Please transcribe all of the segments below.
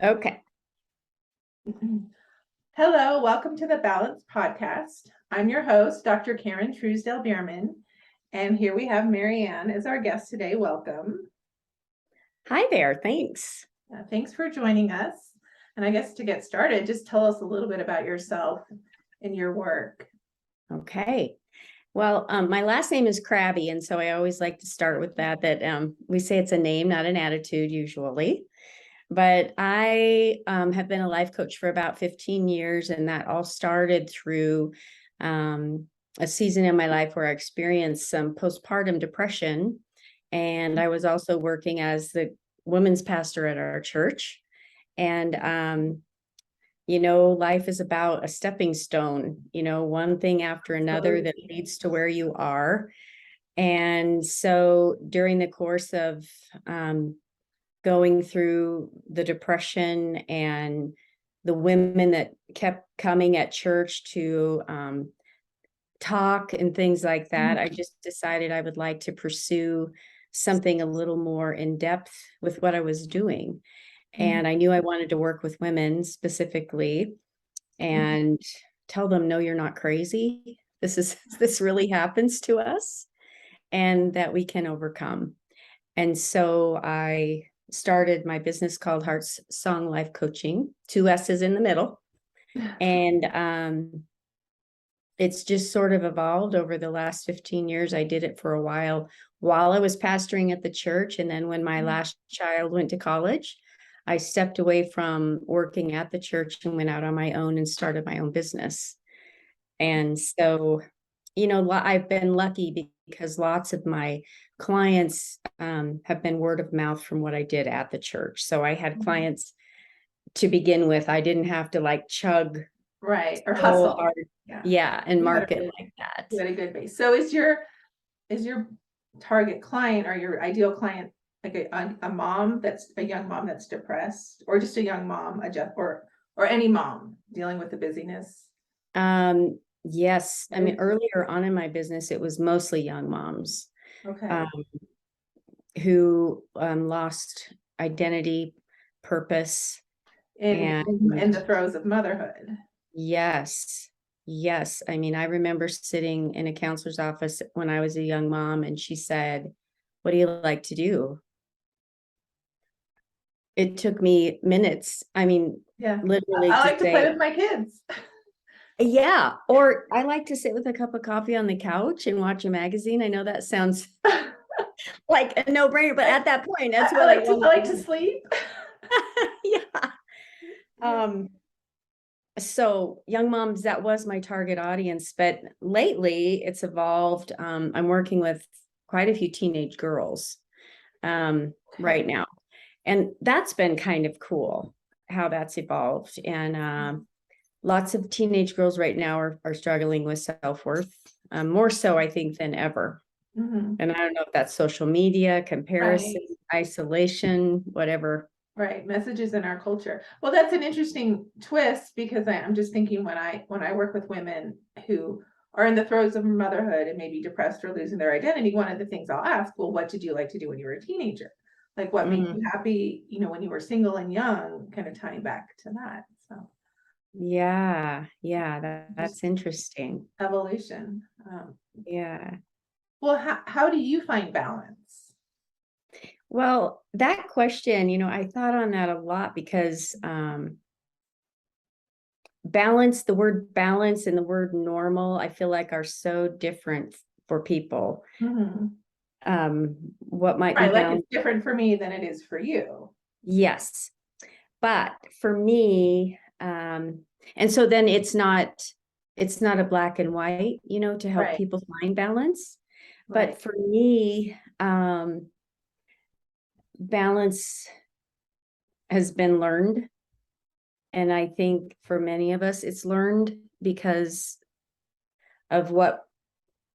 Okay. Hello, welcome to the Balance Podcast. I'm your host, Dr. Karen Truesdale Bierman, and here we have Maryann as our guest today. Welcome. Hi there. Thanks. Thanks for joining us. And I guess to get started, just tell us a little bit about yourself and your work. Okay. Well, my last name is Krabbe, and so I always like to start with that we say it's a name, not an attitude usually. But I have been a life coach for about 15 years, and that all started through a season in my life where I experienced some postpartum depression. And I was also working as the women's pastor at our church. And life is about a stepping stone, one thing after another that leads to where you are. And so during the course of going through the depression and the women that kept coming at church to talk and things like that, I just decided I would like to pursue something a little more in depth with what I was doing. And I knew I wanted to work with women specifically and tell them, no, you're not crazy. This really happens to us and that we can overcome. And so I started my business called Hearts Song Life Coaching, 2 S's in the middle. And it's just sort of evolved over the last 15 years. I did it for a while I was pastoring at the church. And then when my last child went to college, I stepped away from working at the church and went out on my own and started my own business. And so, I've been lucky because lots of my clients have been word of mouth from what I did at the church. So I had clients to begin with. I didn't have to chug. Right. Or hustle. Hard. Yeah. And market like that. You had a good base. So is your target client or your ideal client like a mom that's a young mom that's depressed, or just a young mom, or any mom dealing with the busyness? Yes. I mean, earlier on in my business, it was mostly young moms. Okay. Who lost identity, purpose, in the throes of motherhood. Yes. I mean, I remember sitting in a counselor's office when I was a young mom, and she said, "What do you like to do?" It took me minutes. I mean, literally, I like to play with my kids. Yeah. Or I like to sit with a cup of coffee on the couch and watch a magazine. I know that sounds like a no-brainer, but at that point, that's what I like to sleep. Yeah. So young moms, that was my target audience, but lately it's evolved. I'm working with quite a few teenage girls right now. And that's been kind of cool how that's evolved. And lots of teenage girls right now are struggling with self-worth, more so, I think, than ever. And I don't know if that's social media, comparison, isolation, whatever. Right. Messages in our culture. Well, that's an interesting twist, because I'm just thinking when I work with women who are in the throes of motherhood and maybe depressed or losing their identity, one of the things I'll ask, well, what did you like to do when you were a teenager? Like what made you happy, when you were single and young, kind of tying back to that. So yeah, that's interesting. Evolution. Yeah. Well, how do you find balance? Well, that question, I thought on that a lot because the word balance and the word normal, I feel like are so different for people. What might be like it's different for me than it is for you. Yes. But for me, and so then it's not a black and white, to help people find balance. But for me, balance has been learned. And I think for many of us, it's learned because of what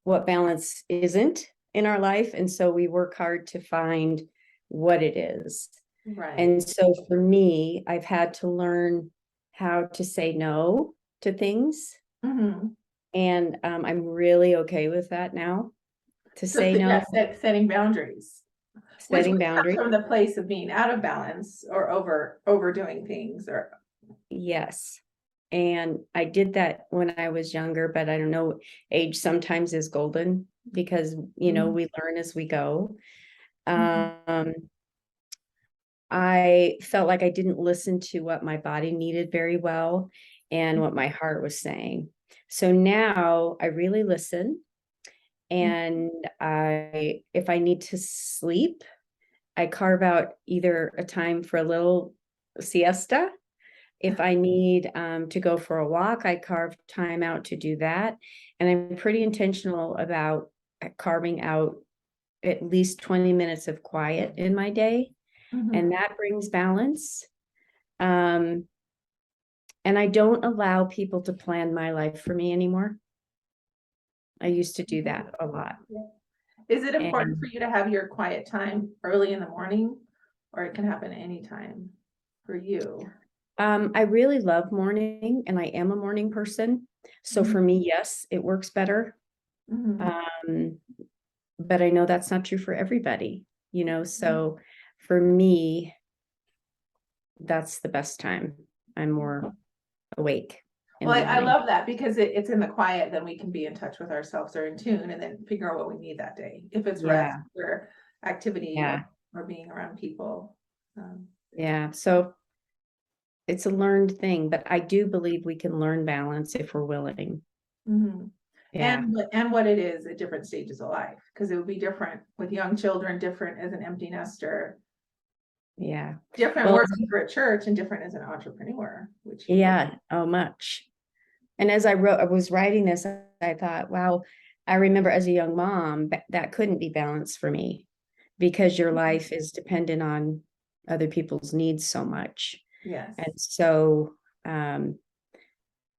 balance isn't in our life. And so we work hard to find what it is. Right. And so for me, I've had to learn how to say no to things. And I'm really okay with that now, to say no. Setting boundaries. Which setting comes boundaries. from the place of being out of balance or overdoing things or. Yes. And I did that when I was younger, but I don't know, age sometimes is golden because, we learn as we go. Um, I felt like I didn't listen to what my body needed very well and what my heart was saying. So now I really listen. And if I need to sleep, I carve out either a time for a little siesta. If I need to go for a walk, I carve time out to do that. And I'm pretty intentional about carving out at least 20 minutes of quiet in my day. And that brings balance. Um, and I don't allow people to plan my life for me anymore. I used to do that a lot. Is it important for And you to have your quiet time early in the morning, or it can happen anytime for you? I really love morning and I am a morning person. So for me, yes, it works better. Um, but I know that's not true for everybody, so for me, that's the best time. I'm more awake in Well, the I morning. love that because it's in the quiet, then we can be in touch with ourselves or in tune and then figure out what we need that day. If it's rest Yeah, or activity yeah, or being around people. yeah. So it's a learned thing, but I do believe we can learn balance if we're willing. Mhm. Yeah, And what it is at different stages of life, because it would be different with young children, different as an empty nester, yeah. different Well, working for a church and different as an entrepreneur, which you are. yeah, oh, much. And as I was writing this, I thought, wow, I remember as a young mom, that couldn't be balanced for me because your life is dependent on other people's needs so much. Yes. And so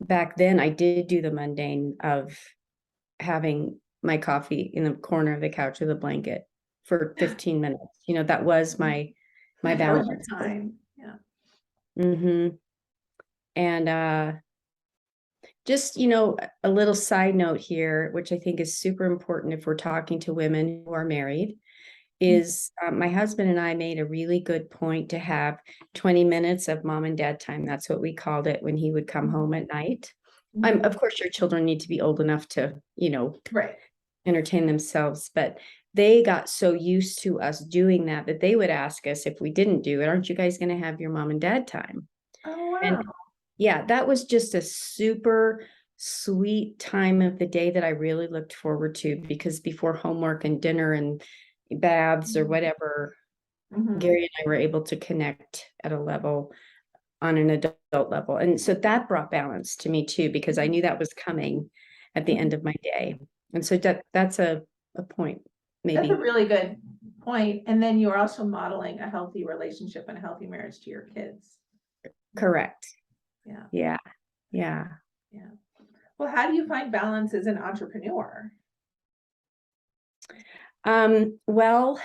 back then I did do the mundane of having my coffee in the corner of the couch with a blanket for 15 minutes. That was my That was your balance. time. Yeah. Mm-hmm. And just, a little side note here, which I think is super important if we're talking to women who are married, is my husband and I made a really good point to have 20 minutes of mom and dad time. That's what we called it when he would come home at night. Of course, your children need to be old enough to, Right. entertain themselves, but they got so used to us doing that they would ask us if we didn't do it, aren't you guys going to have your mom and dad time? Oh, And wow. yeah, that was just a super sweet time of the day that I really looked forward to because before homework and dinner and baths or whatever, Gary and I were able to connect at a level on an adult level. And so that brought balance to me too, because I knew that was coming at the end of my day. And so that's a point, That's a maybe. really good point. And then you're also modeling a healthy relationship and a healthy marriage to your kids. Correct. Yeah. Yeah. Yeah. Yeah. Well, how do you find balance as an entrepreneur? Well,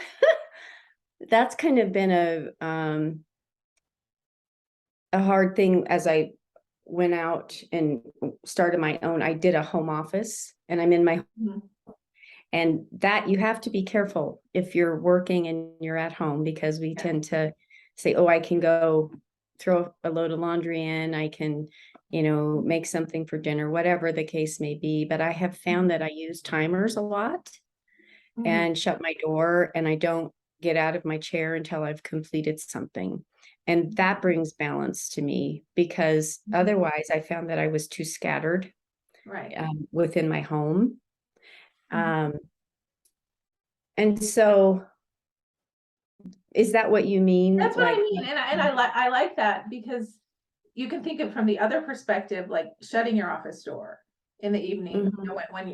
that's kind of been a hard thing as I went out and started my own. I did a home office and I'm in my and that you have to be careful if you're working and you're at home because we tend to say, oh, I can go throw a load of laundry in, I can, make something for dinner, whatever the case may be. But I have found that I use timers a lot and shut my door and I don't get out of my chair until I've completed something. And that brings balance to me because otherwise I found that I was too scattered Right. within my home. And so is that what you mean? That's what I Like, mean. I like that because you can think of from the other perspective, like shutting your office door in the evening,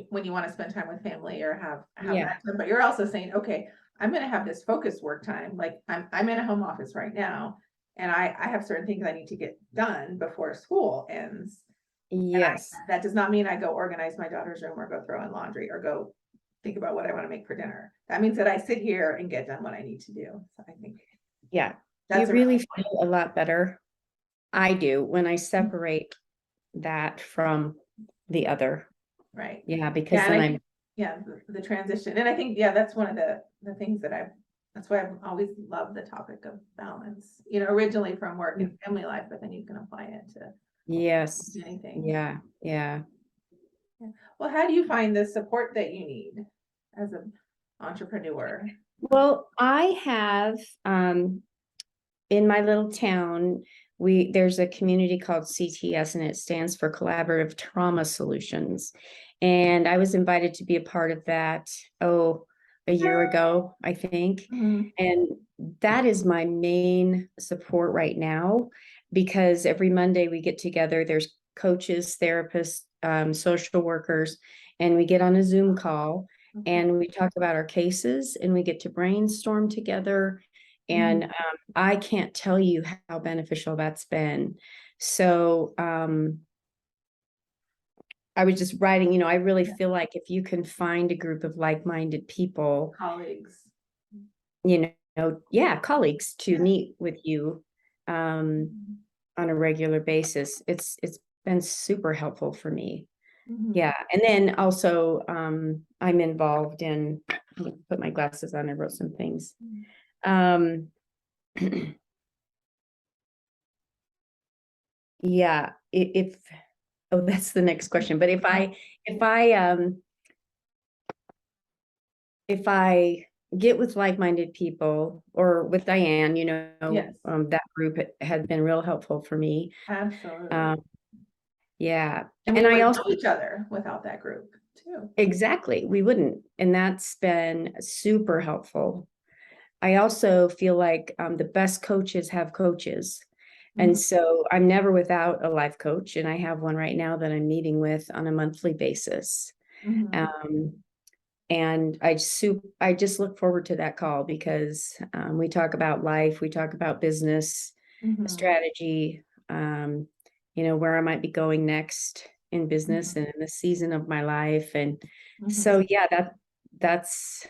when you want to spend time with family or have yeah, that time. But you're also saying, okay, I'm going to have this focused work time. Like I'm in a home office right now, and I have certain things I need to get done before school ends. And yes, that does not mean I go organize my daughter's room or go throw in laundry or go think about what I want to make for dinner. That means that I sit here and get done what I need to do. So I think yeah. You that's a really really feel a lot better. I do when I separate that from the other. right. Yeah, because Yeah, and then I I'm think, yeah, the transition. And I think, yeah, that's one of the things that I've That's why I've always loved the topic of balance, originally from work and family life, but then you can apply it to Yes. anything. Yeah. Yeah. Well, how do you find the support that you need as an entrepreneur? Well, I have, in my little town, there's a community called CTS, and it stands for Collaborative Trauma Solutions. And I was invited to be a part of that, a year ago, I think. Mhm. And that is my main support right now, because every Monday we get together, there's coaches, therapists, social workers, and we get on a Zoom call Okay. and we talk about our cases and we get to brainstorm together. And Mhm. I can't tell you how beneficial that's been. So I was just writing, I really Yeah. feel like if you can find a group of like-minded people, Colleagues. colleagues to Yeah. meet with you Mhm. on a regular basis, it's been super helpful for me. Mhm. Yeah. And then also I'm involved in, let me put my glasses on, I wrote some things. Um yeah, if oh, that's the next question. But if I get with like-minded people or with Diane, Yes, that group had been real helpful for me. absolutely. Um, yeah. And we And I wouldn't also, know each other without that group too. exactly, we wouldn't. And that's been super helpful. I also feel like the best coaches have coaches. And Mhm. so I'm never without a life coach. And I have one right now that I'm meeting with on a monthly basis. Mhm. Um, and I just look forward to that call because we talk about life, we talk about business Mhm. strategy, where I might be going next in business Mhm. and in the season of my life. And Mhm. so, yeah, that's,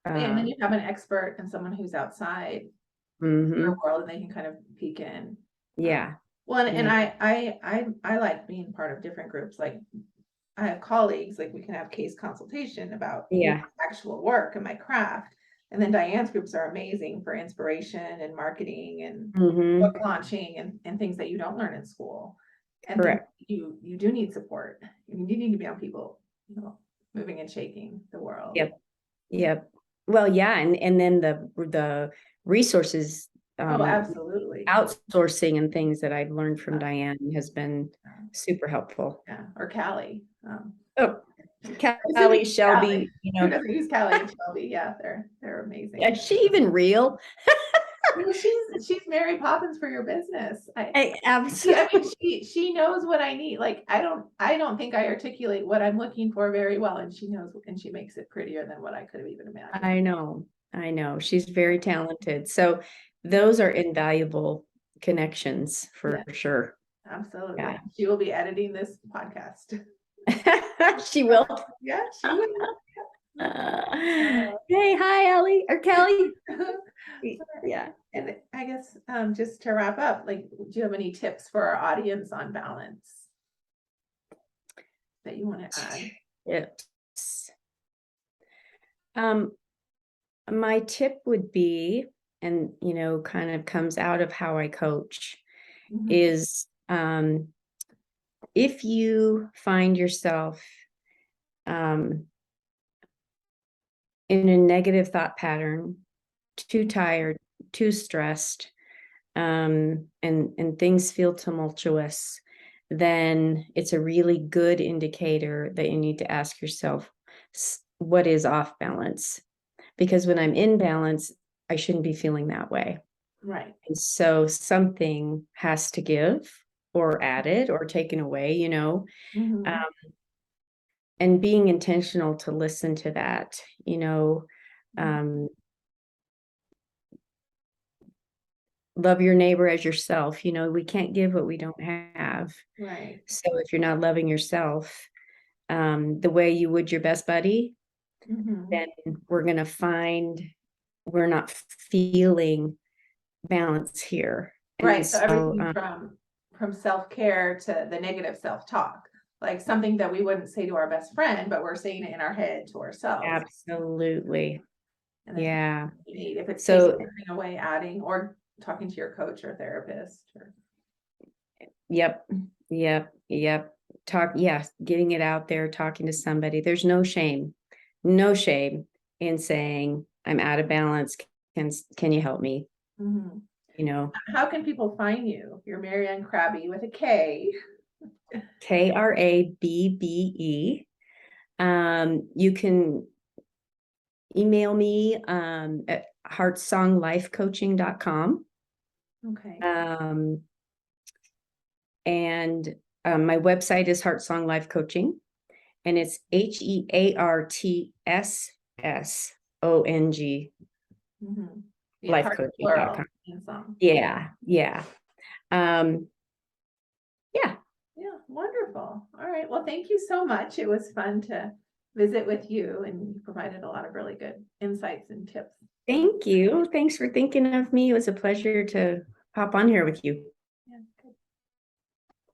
And then um, you have an expert and someone who's outside your mhm, world, and they can kind of peek in. Um, yeah, well, and yeah, I like being part of different groups. Like I have colleagues, like we can have case consultation about yeah, actual work and my craft. And then Diane's groups are amazing for inspiration and marketing and book mhm, launching and things that you don't learn in school. And things correct. you do need support. You need to be on people, moving and shaking the world. Yep, yep. Well, yeah, and then the resources, Oh, um, absolutely. outsourcing and things that I've learned from Yeah. Diane has been super helpful. Yeah, or Callie. Oh, I'm assuming Callie, Callie. Shelby, Who doesn't use Callie and Shelby? Yeah, they're amazing. is she even real? Well, she's Mary Poppins for your business. I Yeah, I mean, absolutely, she knows what I need. Like I don't think I articulate what I'm looking for very well, and she knows, and she makes it prettier than what I could have even imagined. I know. She's very talented. So those are invaluable connections for Yeah, sure. absolutely. Yeah. She will be editing this podcast. She will. Yeah, she will. Hey, hi, Ellie or Kelly. Yeah. And I guess just to wrap up, like, do you have any tips for our audience on balance that you want to add? Tips. Um, my tip would be, and kind of comes out of how I coach, Mhm. is if you find yourself um, in a negative thought pattern, too tired, too stressed, and things feel tumultuous, then it's a really good indicator that you need to ask yourself, what is off balance? Because when I'm in balance, I shouldn't be feeling that way. Right. And so something has to give or added or taken away. Mhm. Um, and being intentional to listen to that, Mhm. um, love your neighbor as yourself. We can't give what we don't have. Right. So if you're not loving yourself the way you would your best buddy, Mhm. then we're going to find we're not feeling balance here. And Right. So so, everything from self-care to the negative self-talk, like something that we wouldn't say to our best friend, but we're saying it in our head to ourselves. absolutely. And the time Yeah. you need, if it's So, taking something away, adding, or talking to your coach or therapist or. yep, yep. Yes, getting it out there, talking to somebody. There's no shame in saying, I'm out of balance. Can you help me? Mhm. You know, How can people find you? You're Maryann Krabbe with a K. Krabbe. You can email me at heartsonglifecoaching.com. Okay. And my website is Heartsong Life Coaching, and it's HEARTSSONG Mm-hmm. Yeah, heart lifecoaching.com. plural in song. Yeah. Um, yeah. Yeah, wonderful. All right. Well, thank you so much. It was fun to visit with you, and you provided a lot of really good insights and tips. Thank you. Thanks for thinking of me. It was a pleasure to hop on here with you.